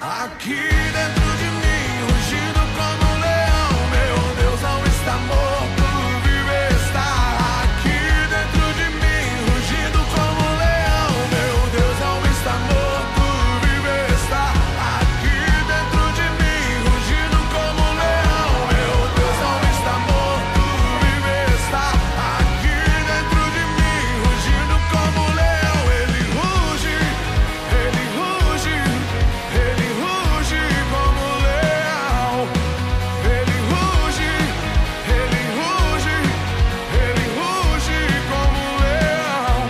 Aqui dentro de mim, rugindo como um leão, meu Deus não está morto, vive está. Aqui dentro de mim, rugindo como um leão, meu Deus não está morto, vive está. Aqui dentro de mim, rugindo como um leão, meu Deus não está morto, vive está. Aqui dentro de mim, rugindo como um leão, ele ruge como um leão. Ele ruge como um leão.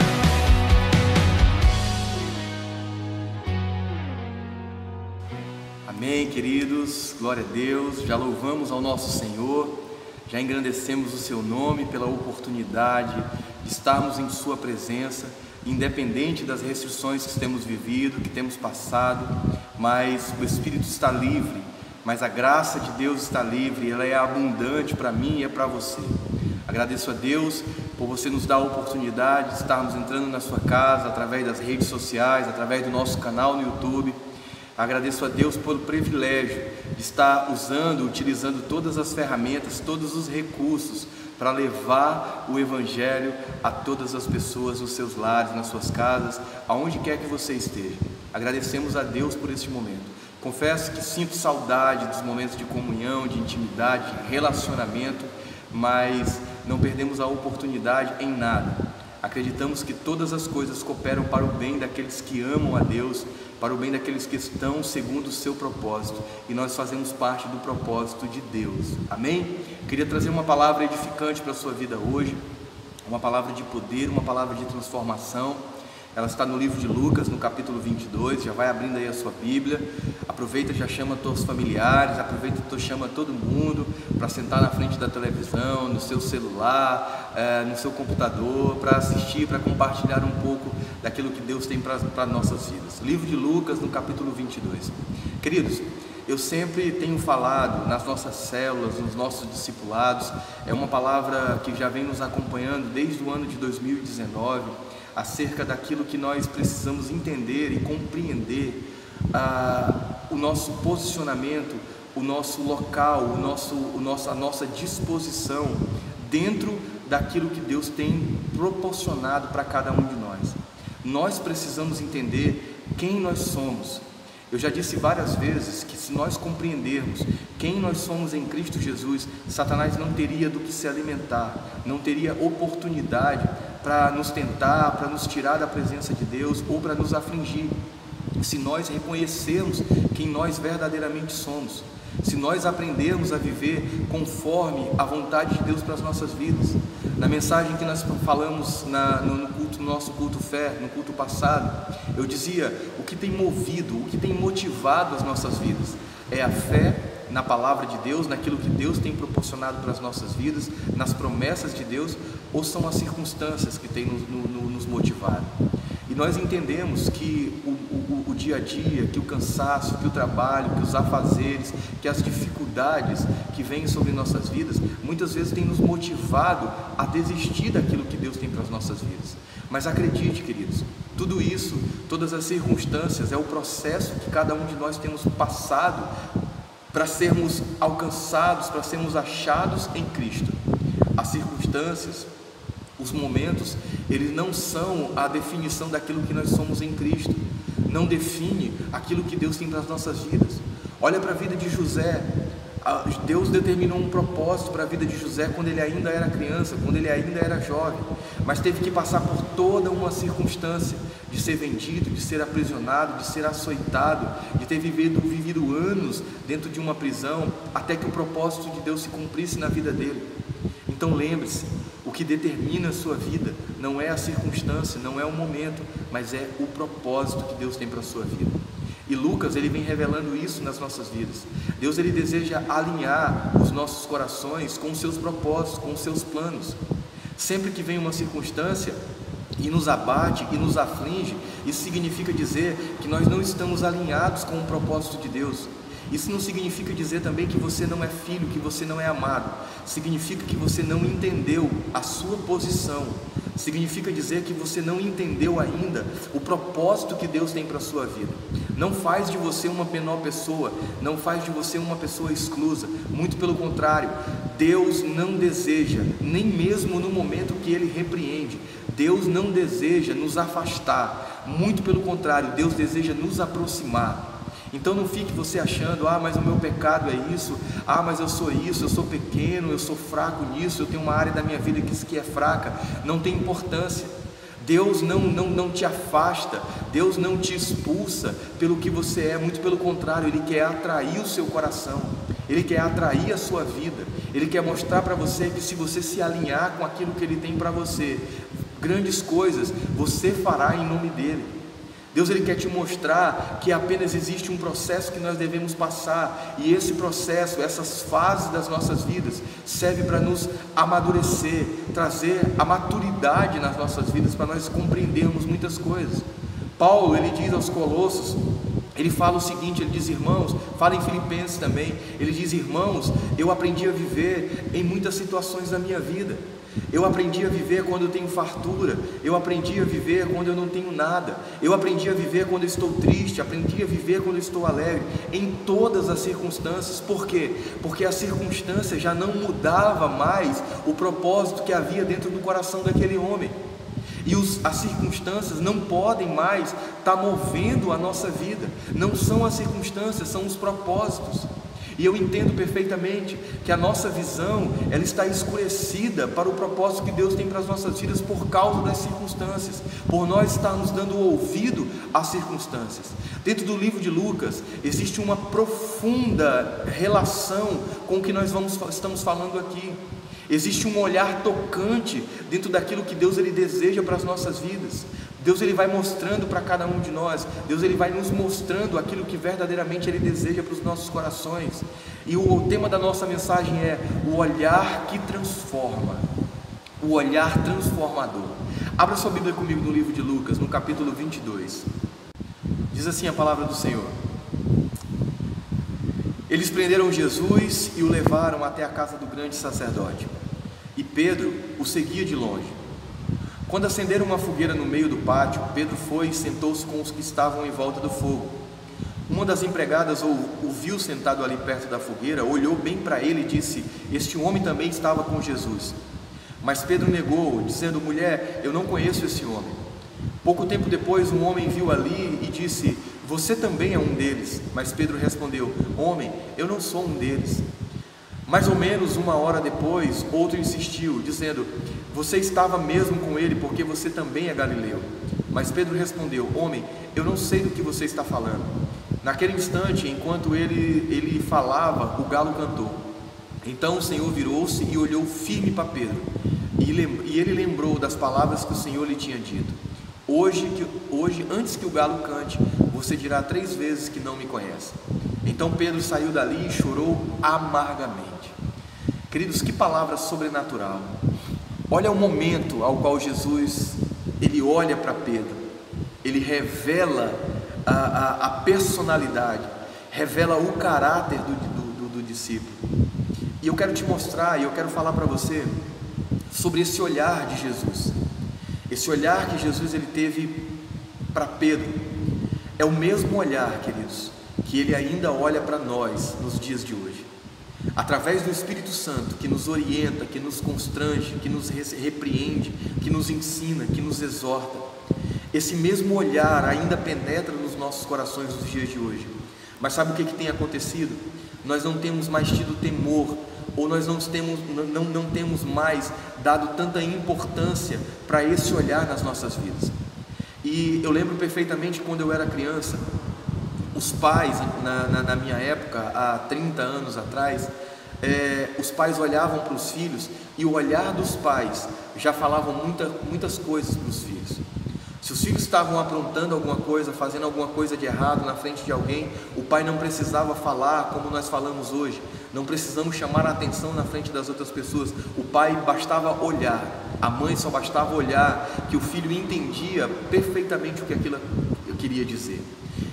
Amém, queridos, glória a Deus, já louvamos ao nosso Senhor, já engrandecemos o seu nome pela oportunidade de estarmos em sua presença, independente das restrições que temos vivido, que temos passado, mas o Espírito está livre, mas a graça de Deus está livre, ela é abundante para mim e é para você. Agradeço a Deus por você nos dar a oportunidade de estarmos entrando na sua casa, através das redes sociais, através do nosso canal no YouTube. Agradeço a Deus pelo privilégio de estar utilizando todas as ferramentas, todos os recursos para levar o Evangelho a todas as pessoas nos seus lares, nas suas casas, aonde quer que você esteja. Agradecemos a Deus por este momento. Confesso que sinto saudade dos momentos de comunhão, de intimidade, de relacionamento, mas não perdemos a oportunidade em nada. Acreditamos que todas as coisas cooperam para o bem daqueles que amam a Deus, para o bem daqueles que estão segundo o seu propósito, e nós fazemos parte do propósito de Deus. Amém? Queria trazer uma palavra edificante para a sua vida hoje, uma palavra de poder, uma palavra de transformação. Ela está no livro de Lucas, no capítulo 22, já vai abrindo aí a sua Bíblia, aproveita, já chama todos os familiares, aproveita e chama todo mundo para sentar na frente da televisão, no seu celular, no seu computador, para assistir, para compartilhar um pouco daquilo que Deus tem para nossas vidas. Livro de Lucas, no capítulo 22. Queridos, eu sempre tenho falado nas nossas células, nos nossos discipulados, é uma palavra que já vem nos acompanhando desde o ano de 2019, acerca daquilo que nós precisamos entender e compreender, o nosso posicionamento, o nosso local, a nossa disposição dentro daquilo que Deus tem proporcionado para cada um de nós. Nós precisamos entender quem nós somos. Eu já disse várias vezes que se nós compreendermos quem nós somos em Cristo Jesus, Satanás não teria do que se alimentar, não teria oportunidade para nos tentar, para nos tirar da presença de Deus ou para nos afligir. Se nós reconhecermos quem nós verdadeiramente somos, se nós aprendermos a viver conforme a vontade de Deus para as nossas vidas. Na mensagem que nós falamos no nosso culto fé, no culto passado, eu dizia, o que tem movido, o que tem motivado as nossas vidas é a fé na palavra de Deus, naquilo que Deus tem proporcionado para as nossas vidas, nas promessas de Deus, ou são as circunstâncias que têm nos motivado. E nós entendemos que o dia a dia, que o cansaço, que o trabalho, que os afazeres, que as dificuldades que vêm sobre nossas vidas, muitas vezes tem nos motivado a desistir daquilo que Deus tem para as nossas vidas. Mas acredite, queridos, tudo isso, todas as circunstâncias, é o processo que cada um de nós temos passado para sermos alcançados, para sermos achados em Cristo. As circunstâncias, os momentos, eles não são a definição daquilo que nós somos em Cristo, não define aquilo que Deus tem para as nossas vidas. Olha para a vida de José. Deus determinou um propósito para a vida de José quando ele ainda era criança, quando ele ainda era jovem, mas teve que passar por toda uma circunstância de ser vendido, de ser aprisionado, de ser açoitado, de ter vivido anos dentro de uma prisão, até que o propósito de Deus se cumprisse na vida dele. Então lembre-se, o que determina a sua vida não é a circunstância, não é o momento, mas é o propósito que Deus tem para a sua vida. E Lucas, ele vem revelando isso nas nossas vidas. Deus, ele deseja alinhar os nossos corações com os seus propósitos, com os seus planos. Sempre que vem uma circunstância e nos abate e nos aflige, isso significa dizer que nós não estamos alinhados com o propósito de Deus. Isso não significa dizer também que você não é filho, que você não é amado. Significa que você não entendeu a sua posição. Significa dizer que você não entendeu ainda o propósito que Deus tem para a sua vida. não faz de você uma menor pessoa, não faz de você uma pessoa exclusa, muito pelo contrário. Deus não deseja, nem mesmo no momento que Ele repreende, Deus não deseja nos afastar, muito pelo contrário, Deus deseja nos aproximar. Então não fique você achando, mas o meu pecado é isso, mas eu sou isso, eu sou pequeno, eu sou fraco nisso, eu tenho uma área da minha vida que é fraca. Não tem importância. Deus não te afasta, Deus não te expulsa pelo que você é, muito pelo contrário, Ele quer atrair o seu coração, Ele quer atrair a sua vida, Ele quer mostrar para você que se você se alinhar com aquilo que Ele tem para você, grandes coisas você fará em nome dEle. Deus, Ele quer te mostrar que apenas existe um processo que nós devemos passar, e esse processo, essas fases das nossas vidas, serve para nos amadurecer, trazer a maturidade nas nossas vidas, para nós compreendermos muitas coisas. Paulo, ele diz aos Colossos, ele fala o seguinte, ele diz: irmãos, fala em Filipenses também, ele diz: irmãos, eu aprendi a viver em muitas situações da minha vida. Eu aprendi a viver quando eu tenho fartura, eu aprendi a viver quando eu não tenho nada, eu aprendi a viver quando eu estou triste, aprendi a viver quando eu estou alegre, em todas as circunstâncias. Por quê? Porque a circunstância já não mudava mais o propósito que havia dentro do coração daquele homem, e as circunstâncias não podem mais estar movendo a nossa vida. Não são as circunstâncias, são os propósitos. E eu entendo perfeitamente que a nossa visão, ela está escurecida para o propósito que Deus tem para as nossas vidas por causa das circunstâncias, por nós estarmos dando ouvido às circunstâncias. Dentro do livro de Lucas, existe uma profunda relação com o que nós estamos falando aqui. Existe um olhar tocante dentro daquilo que Deus, Ele deseja para as nossas vidas. Deus, Ele vai mostrando para cada um de nós, Deus, Ele vai nos mostrando aquilo que verdadeiramente Ele deseja para os nossos corações. E o tema da nossa mensagem é o olhar que transforma, o olhar transformador. Abra sua Bíblia comigo no livro de Lucas, no capítulo 22. Diz assim a palavra do Senhor: eles prenderam Jesus e o levaram até a casa do grande sacerdote, e Pedro o seguia de longe. Quando acenderam uma fogueira no meio do pátio, Pedro foi e sentou-se com os que estavam em volta do fogo. Uma das empregadas o viu sentado ali perto da fogueira, olhou bem para ele e disse: este homem também estava com Jesus. Mas Pedro negou, dizendo: mulher, eu não conheço esse homem. Pouco tempo depois, um homem viu ali e disse: você também é um deles. Mas Pedro respondeu: homem, eu não sou um deles. Mais ou menos uma hora depois, outro insistiu, dizendo: você estava mesmo com ele, porque você também é galileu. Mas Pedro respondeu: homem, eu não sei do que você está falando. Naquele instante, enquanto ele falava, o galo cantou. Então o Senhor virou-se e olhou firme para Pedro, e ele lembrou das palavras que o Senhor lhe tinha dito: hoje, antes que o galo cante, você dirá 3 vezes que não me conhece. Então Pedro saiu dali e chorou amargamente. Queridos, que palavra sobrenatural! Olha o momento ao qual Jesus, Ele olha para Pedro, Ele revela a personalidade, revela o caráter do discípulo. E eu quero te mostrar, e eu quero falar para você sobre esse olhar de Jesus. Esse olhar que Jesus ele teve para Pedro é o mesmo olhar, queridos, que Ele ainda olha para nós nos dias de hoje, através do Espírito Santo, que nos orienta, que nos constrange, que nos repreende, que nos ensina, que nos exorta. Esse mesmo olhar ainda penetra nos nossos corações nos dias de hoje. Mas sabe o que tem acontecido? Nós não temos mais tido temor, ou nós não temos mais dado tanta importância para esse olhar nas nossas vidas. E eu lembro perfeitamente quando eu era criança, os pais, na minha época, há 30 anos atrás, os pais olhavam para os filhos, e o olhar dos pais já falavam muitas coisas para os filhos. Se os filhos estavam aprontando alguma coisa, fazendo alguma coisa de errado na frente de alguém, o pai não precisava falar como nós falamos hoje, não precisamos chamar a atenção na frente das outras pessoas. O pai bastava olhar, a mãe só bastava olhar, que o filho entendia perfeitamente o que queria dizer.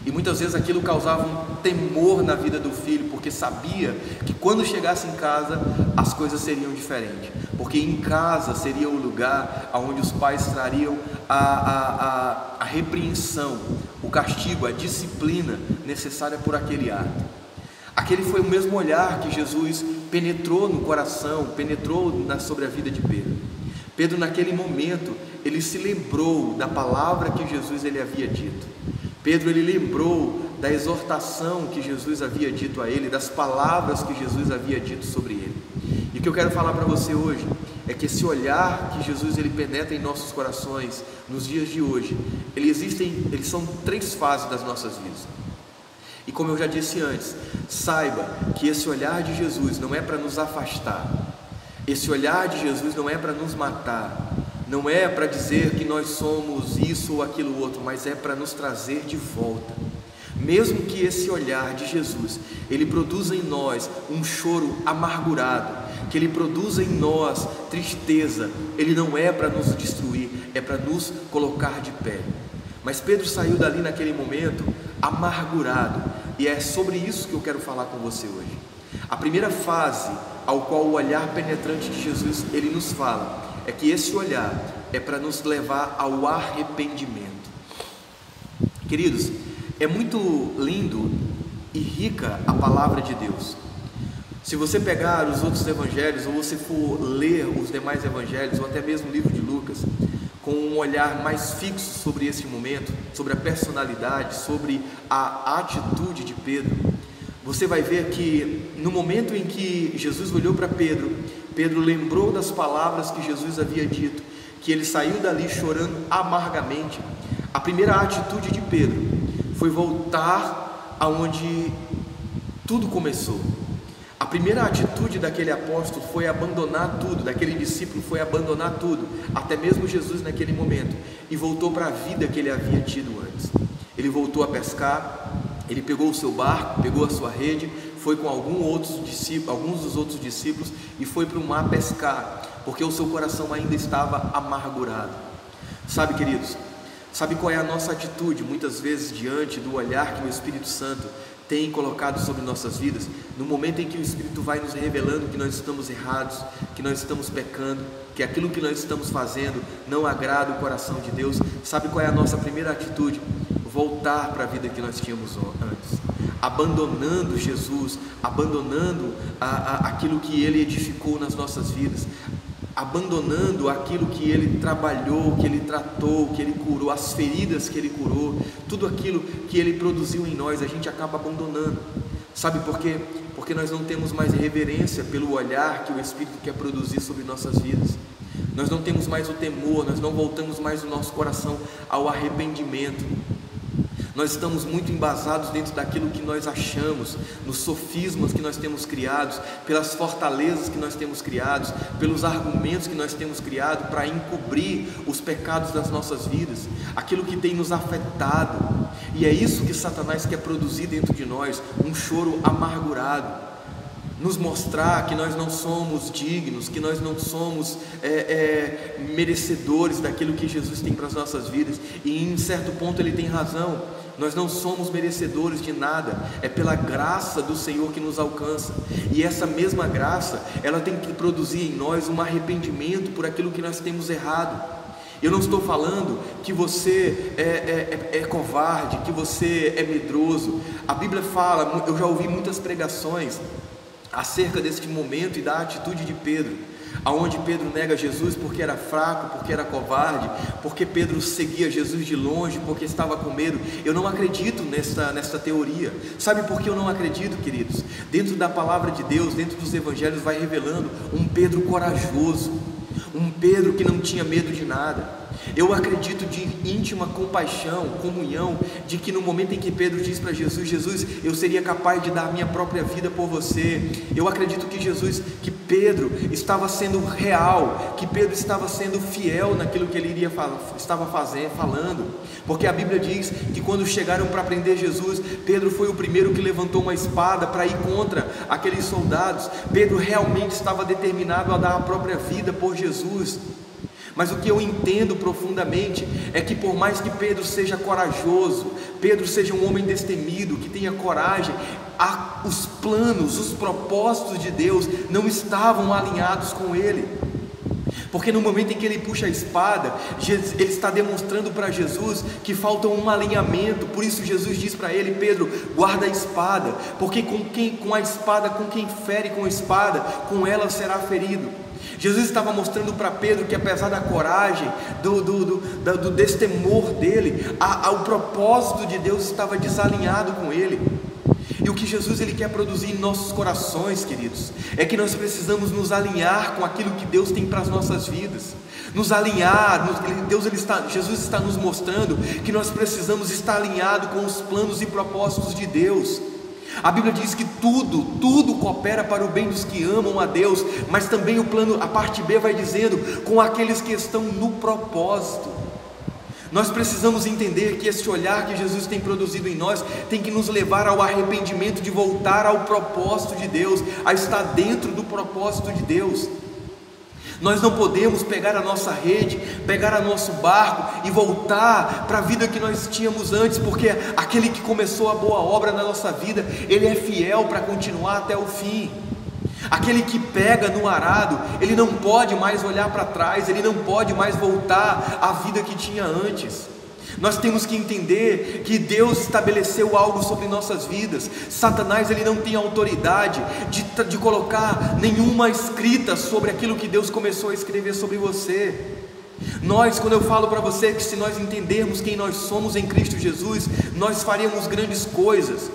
E muitas vezes aquilo causava um temor na vida do filho, porque sabia que quando chegasse em casa as coisas seriam diferentes, porque em casa seria o lugar onde os pais trariam a repreensão, o castigo, a disciplina necessária por aquele ato. Aquele foi o mesmo olhar que Jesus penetrou no coração, penetrou sobre a vida de Pedro. Pedro, naquele momento, ele se lembrou da palavra que Jesus ele havia dito. Pedro, ele lembrou da exortação que Jesus havia dito a ele, das palavras que Jesus havia dito sobre ele. E o que eu quero falar para você hoje é que esse olhar que Jesus ele penetra em nossos corações nos dias de hoje, eles são 3 fases das nossas vidas. E como eu já disse antes, saiba que esse olhar de Jesus não é para nos afastar, esse olhar de Jesus não é para nos matar, não é para dizer que nós somos isso ou aquilo outro, mas é para nos trazer de volta. Mesmo que esse olhar de Jesus, ele produza em nós um choro amargurado, que ele produza em nós tristeza, ele não é para nos destruir, é para nos colocar de pé. Mas Pedro saiu dali naquele momento amargurado, e é sobre isso que eu quero falar com você hoje. A primeira fase ao qual o olhar penetrante de Jesus ele nos fala, é que esse olhar é para nos levar ao arrependimento. Queridos, é muito lindo e rica a palavra de Deus. Se você pegar os outros evangelhos, ou você for ler os demais evangelhos, ou até mesmo o livro de Lucas, com um olhar mais fixo sobre esse momento, sobre a personalidade, sobre a atitude de Pedro, você vai ver que no momento em que Jesus olhou para Pedro, Pedro lembrou das palavras que Jesus havia dito, que ele saiu dali chorando amargamente. A primeira atitude de Pedro foi voltar aonde tudo começou. A primeira atitude daquele apóstolo foi abandonar tudo, daquele discípulo foi abandonar tudo, até mesmo Jesus naquele momento, e voltou para a vida que ele havia tido antes. Ele voltou a pescar, ele pegou o seu barco, pegou a sua rede, foi com alguns dos outros discípulos e foi para o mar pescar, porque o seu coração ainda estava amargurado. Sabe, queridos, sabe qual é a nossa atitude muitas vezes diante do olhar que o Espírito Santo tem colocado sobre nossas vidas? No momento em que o Espírito vai nos revelando que nós estamos errados, que nós estamos pecando, que aquilo que nós estamos fazendo não agrada o coração de Deus, sabe qual é a nossa primeira atitude? Voltar para a vida que nós tínhamos antes, abandonando Jesus, abandonando aquilo que Ele edificou nas nossas vidas, abandonando aquilo que Ele trabalhou, que Ele tratou, que Ele curou, as feridas que Ele curou, tudo aquilo que Ele produziu em nós, a gente acaba abandonando. Sabe por quê? Porque nós não temos mais reverência pelo olhar que o Espírito quer produzir sobre nossas vidas. Nós não temos mais o temor, nós não voltamos mais o nosso coração ao arrependimento. Nós estamos muito embasados dentro daquilo que nós achamos, nos sofismas que nós temos criados, pelas fortalezas que nós temos criados, pelos argumentos que nós temos criado para encobrir os pecados das nossas vidas, aquilo que tem nos afetado. E é isso que Satanás quer produzir dentro de nós, um choro amargurado, nos mostrar que nós não somos dignos, que nós não somos merecedores daquilo que Jesus tem para as nossas vidas. E em certo ponto ele tem razão, nós não somos merecedores de nada, é pela graça do Senhor que nos alcança, e essa mesma graça, ela tem que produzir em nós um arrependimento por aquilo que nós temos errado. Eu não estou falando que você é covarde, que você é medroso. A Bíblia fala, eu já ouvi muitas pregações acerca deste momento e da atitude de Pedro, aonde Pedro nega Jesus porque era fraco, porque era covarde, porque Pedro seguia Jesus de longe, porque estava com medo. Eu não acredito nessa teoria. Sabe por que eu não acredito, queridos? Dentro da palavra de Deus, dentro dos evangelhos, vai revelando um Pedro corajoso, um Pedro que não tinha medo de nada. Eu acredito de íntima compaixão, comunhão, de que no momento em que Pedro diz para Jesus: Jesus, eu seria capaz de dar minha própria vida por você. Eu acredito que Pedro estava sendo real, que Pedro estava sendo fiel naquilo que ele estava falando, porque a Bíblia diz que quando chegaram para prender Jesus, Pedro foi o primeiro que levantou uma espada para ir contra aqueles soldados. Pedro realmente estava determinado a dar a própria vida por Jesus. Mas o que eu entendo profundamente é que por mais que Pedro seja corajoso, Pedro seja um homem destemido, que tenha coragem, os planos, os propósitos de Deus não estavam alinhados com ele. Porque no momento em que ele puxa a espada, ele está demonstrando para Jesus que falta um alinhamento. Por isso Jesus diz para ele: Pedro, guarda a espada, porque com quem fere com a espada, com ela será ferido. Jesus estava mostrando para Pedro que apesar da coragem, do destemor dele, o propósito de Deus estava desalinhado com ele. E o que Jesus ele quer produzir em nossos corações, queridos, é que nós precisamos nos alinhar com aquilo que Deus tem para as nossas vidas. Nos alinhar, Jesus está nos mostrando que nós precisamos estar alinhado com os planos e propósitos de Deus. A Bíblia diz que tudo coopera para o bem dos que amam a Deus, mas também a parte B vai dizendo, com aqueles que estão no propósito. Nós precisamos entender que esse olhar que Jesus tem produzido em nós tem que nos levar ao arrependimento, de voltar ao propósito de Deus, a estar dentro do propósito de Deus. Nós não podemos pegar a nossa rede, pegar o nosso barco e voltar para a vida que nós tínhamos antes, porque aquele que começou a boa obra na nossa vida, ele é fiel para continuar até o fim. Aquele que pega no arado, ele não pode mais olhar para trás, ele não pode mais voltar à vida que tinha antes. Nós temos que entender que Deus estabeleceu algo sobre nossas vidas. Satanás ele não tem autoridade de colocar nenhuma escrita sobre aquilo que Deus começou a escrever sobre você. Quando eu falo para você que se nós entendermos quem nós somos em Cristo Jesus, nós faremos grandes coisas.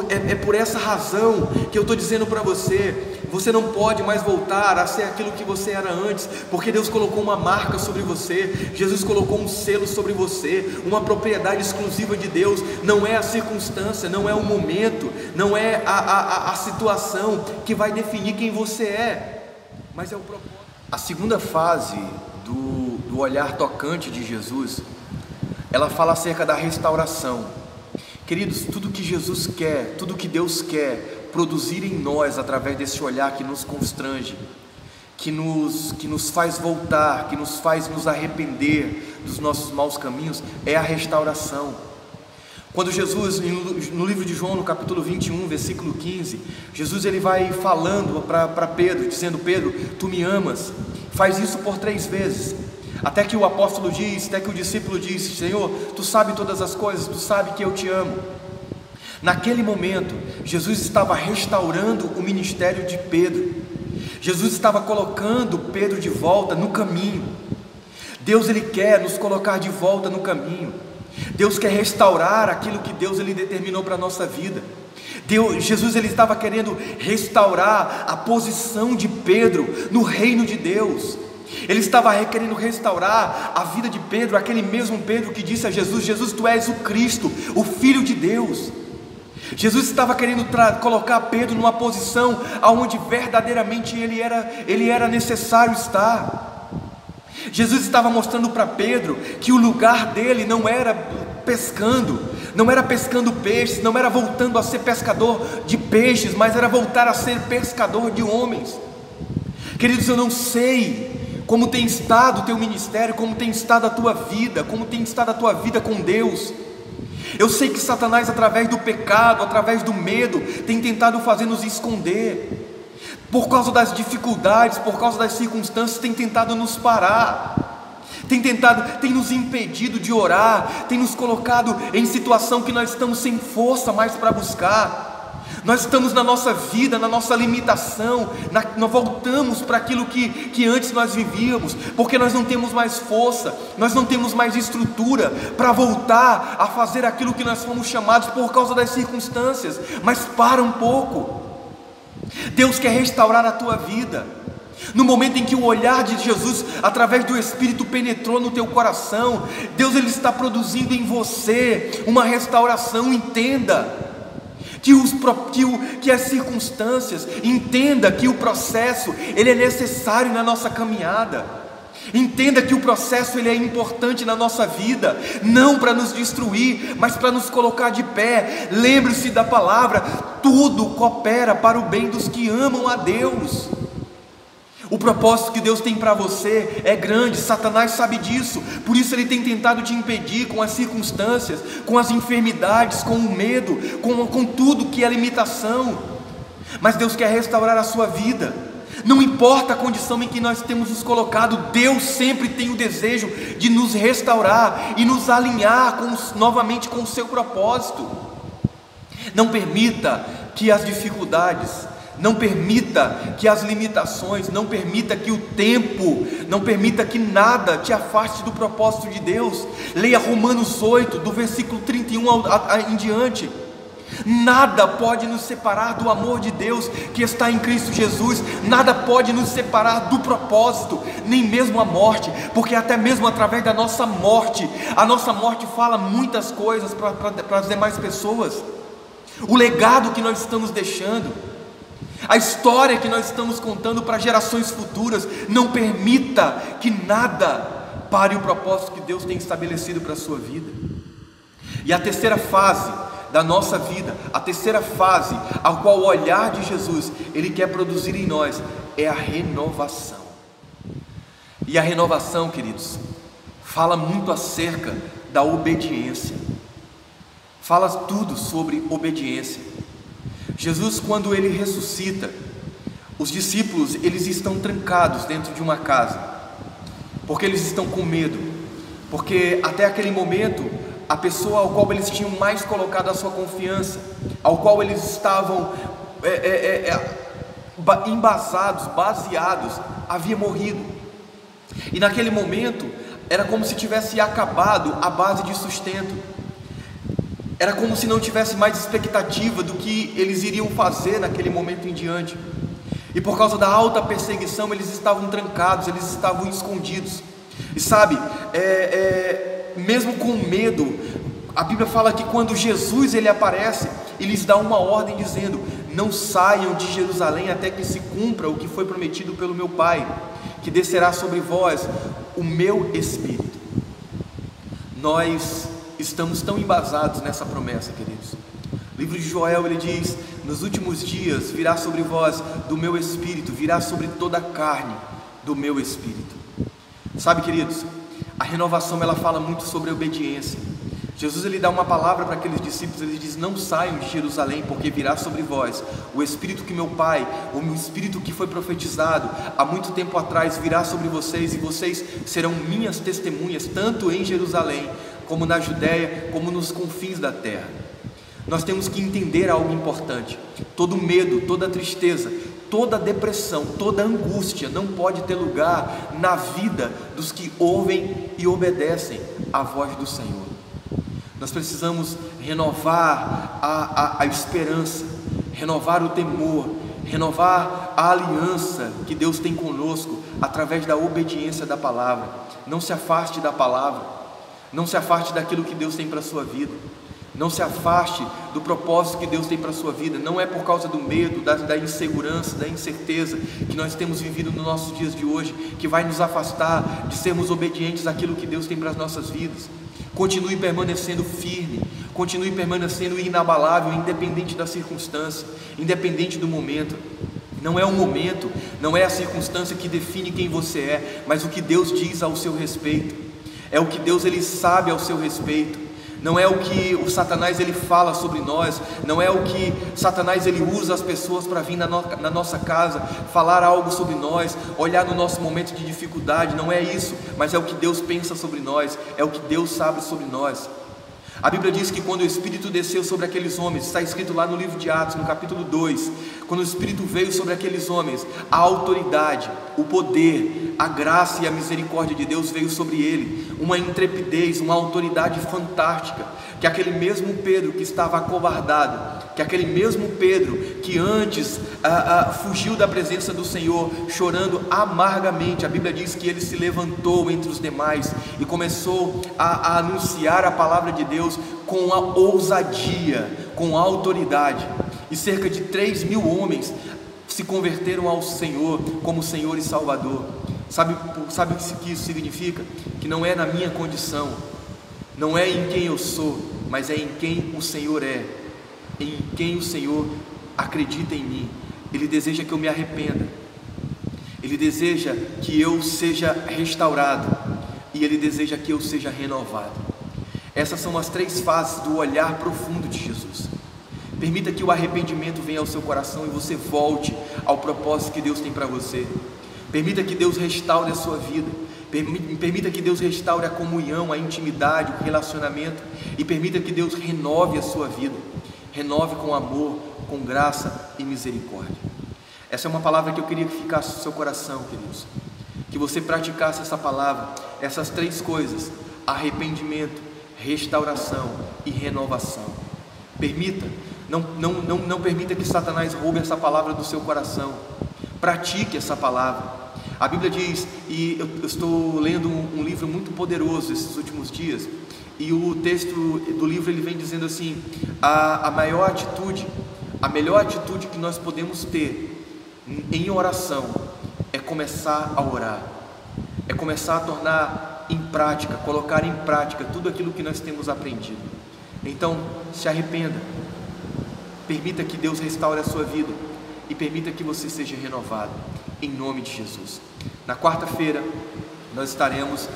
É por essa razão que eu estou dizendo para você, você não pode mais voltar a ser aquilo que você era antes, porque Deus colocou uma marca sobre você, Jesus colocou um selo sobre você, uma propriedade exclusiva de Deus. Não é a circunstância, não é o momento, não é a situação que vai definir quem você é, mas é o propósito. A segunda fase do olhar tocante de Jesus, ela fala acerca da restauração. Queridos, tudo que Jesus quer, tudo que Deus quer produzir em nós através desse olhar que nos constrange, que nos faz voltar, que nos faz nos arrepender dos nossos maus caminhos, é a restauração. Quando Jesus, no livro de João, no capítulo 21, versículo 15, Jesus ele vai falando para Pedro, dizendo: Pedro, tu me amas, faz isso por 3 vezes. Até que o apóstolo diz, até que o discípulo diz: Senhor, tu sabes todas as coisas, tu sabes que eu te amo. Naquele momento, Jesus estava restaurando o ministério de Pedro. Jesus estava colocando Pedro de volta no caminho. Deus ele quer nos colocar de volta no caminho. Deus quer restaurar aquilo que Deus ele determinou para a nossa vida. Jesus ele estava querendo restaurar a posição de Pedro no reino de Deus. Ele estava querendo restaurar a vida de Pedro, aquele mesmo Pedro que disse a Jesus: Jesus, tu és o Cristo, o Filho de Deus. Jesus estava querendo colocar Pedro numa posição onde verdadeiramente ele era necessário estar. Jesus estava mostrando para Pedro que o lugar dele não era pescando peixes, não era voltando a ser pescador de peixes, mas era voltar a ser pescador de homens. Queridos, eu não sei como tem estado o teu ministério, como tem estado a tua vida, como tem estado a tua vida com Deus. Eu sei que Satanás, através do pecado, através do medo, tem tentado fazer nos esconder. Por causa das dificuldades, por causa das circunstâncias, tem tentado nos parar, tem nos impedido de orar, tem nos colocado em situação que nós estamos sem força mais para buscar. Nós estamos na nossa vida, na nossa limitação, nós voltamos para aquilo que antes nós vivíamos, porque nós não temos mais força, nós não temos mais estrutura para voltar a fazer aquilo que nós fomos chamados por causa das circunstâncias. Mas para um pouco, Deus quer restaurar a tua vida. No momento em que o olhar de Jesus, através do Espírito, penetrou no teu coração, Deus ele está produzindo em você uma restauração. Entenda que as circunstâncias, entenda que o processo ele é necessário na nossa caminhada. Entenda que o processo ele é importante na nossa vida, não para nos destruir, mas para nos colocar de pé. Lembre-se da palavra: tudo coopera para o bem dos que amam a Deus. O propósito que Deus tem para você é grande, Satanás sabe disso, por isso ele tem tentado te impedir com as circunstâncias, com as enfermidades, com o medo, com tudo que é limitação. Mas Deus quer restaurar a sua vida, não importa a condição em que nós temos nos colocado, Deus sempre tem o desejo de nos restaurar e nos alinhar novamente com o seu propósito. Não permita que as dificuldades, não permita que as limitações, não permita que o tempo, não permita que nada te afaste do propósito de Deus. Leia Romanos 8, do versículo 31 em diante. Nada pode nos separar do amor de Deus que está em Cristo Jesus. Nada pode nos separar do propósito, nem mesmo a morte, porque até mesmo através da nossa morte, a nossa morte fala muitas coisas para as demais pessoas. O legado que nós estamos deixando, a história que nós estamos contando para gerações futuras. Não permita que nada pare o propósito que Deus tem estabelecido para a sua vida. E a terceira fase da nossa vida, a terceira fase ao qual o olhar de Jesus Ele quer produzir em nós, é a renovação. E a renovação, queridos, fala muito acerca da obediência, fala tudo sobre obediência. Jesus, quando Ele ressuscita, os discípulos, eles estão trancados dentro de uma casa, porque eles estão com medo, porque até aquele momento, a pessoa ao qual eles tinham mais colocado a sua confiança, ao qual eles estavam baseados, havia morrido, e naquele momento, era como se tivesse acabado a base de sustento. Era como se não tivesse mais expectativa do que eles iriam fazer naquele momento em diante. E por causa da alta perseguição, eles estavam trancados, eles estavam escondidos. E sabe, mesmo com medo, a Bíblia fala que quando Jesus ele aparece, ele lhes dá uma ordem dizendo: não saiam de Jerusalém até que se cumpra o que foi prometido pelo meu Pai, que descerá sobre vós o meu Espírito. Nós estamos tão embasados nessa promessa, queridos. O livro de Joel, ele diz: nos últimos dias virá sobre vós do meu Espírito, virá sobre toda a carne do meu Espírito. Sabe, queridos, a renovação ela fala muito sobre a obediência. Jesus ele dá uma palavra para aqueles discípulos, ele diz: não saiam de Jerusalém, porque virá sobre vós o Espírito que meu Pai, o Espírito que foi profetizado há muito tempo atrás, virá sobre vocês, e vocês serão minhas testemunhas, tanto em Jerusalém, como na Judéia, como nos confins da terra. Nós temos que entender algo importante: todo medo, toda tristeza, toda depressão, toda angústia não pode ter lugar na vida dos que ouvem e obedecem à voz do Senhor. Nós precisamos renovar a esperança, renovar o temor, renovar a aliança que Deus tem conosco através da obediência da palavra. Não se afaste da palavra, não se afaste daquilo que Deus tem para a sua vida, não se afaste do propósito que Deus tem para a sua vida. Não é por causa do medo, da insegurança, da incerteza que nós temos vivido nos nossos dias de hoje que vai nos afastar de sermos obedientes àquilo que Deus tem para as nossas vidas. Continue permanecendo firme, continue permanecendo inabalável, independente da circunstância, independente do momento. Não é o momento, não é a circunstância que define quem você é, mas o que Deus diz ao seu respeito. É o que Deus ele sabe ao seu respeito. Não é o que o Satanás ele fala sobre nós, não é o que Satanás ele usa as pessoas para vir na nossa casa, falar algo sobre nós, olhar no nosso momento de dificuldade. Não é isso, mas é o que Deus pensa sobre nós, é o que Deus sabe sobre nós. A Bíblia diz que quando o Espírito desceu sobre aqueles homens, está escrito lá no livro de Atos, no capítulo 2, quando o Espírito veio sobre aqueles homens, a autoridade, o poder, a graça e a misericórdia de Deus veio sobre ele, uma intrepidez, uma autoridade fantástica, que aquele mesmo Pedro que estava acovardado, que aquele mesmo Pedro que antes fugiu da presença do Senhor, chorando amargamente, a Bíblia diz que ele se levantou entre os demais e começou a anunciar a palavra de Deus com a ousadia, com a autoridade, e cerca de 3.000 homens se converteram ao Senhor como Senhor e Salvador. Sabe o que isso significa? Que não é na minha condição, não é em quem eu sou, mas é em quem o Senhor é, em quem o Senhor acredita em mim. Ele deseja que eu me arrependa, Ele deseja que eu seja restaurado e Ele deseja que eu seja renovado. Essas são as 3 fases do olhar profundo de Jesus. Permita que o arrependimento venha ao seu coração e você volte ao propósito que Deus tem para você. Permita que Deus restaure a sua vida. Permita que Deus restaure a comunhão, a intimidade, o relacionamento. E permita que Deus renove a sua vida. Renove com amor, com graça e misericórdia. Essa é uma palavra que eu queria que ficasse no seu coração, queridos. Que você praticasse essa palavra, essas 3 coisas: arrependimento, restauração e renovação. Não permita que Satanás roube essa palavra do seu coração. Pratique essa palavra. A Bíblia diz, e eu estou lendo um livro muito poderoso esses últimos dias, e o texto do livro ele vem dizendo assim: a melhor atitude que nós podemos ter em oração é começar a orar, é começar a tornar em prática, colocar em prática tudo aquilo que nós temos aprendido. Então, se arrependa, permita que Deus restaure a sua vida e permita que você seja renovado, em nome de Jesus. Na quarta-feira, nós estaremos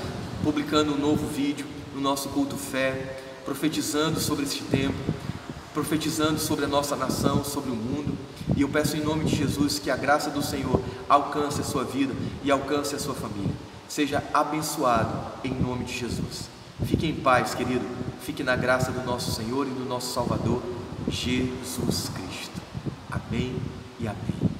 publicando um novo vídeo no nosso culto fé, profetizando sobre este tempo, profetizando sobre a nossa nação, sobre o mundo. E eu peço em nome de Jesus que a graça do Senhor alcance a sua vida e alcance a sua família. Seja abençoado em nome de Jesus. Fique em paz, querido. Fique na graça do nosso Senhor e do nosso Salvador, Jesus Cristo. Amém e amém.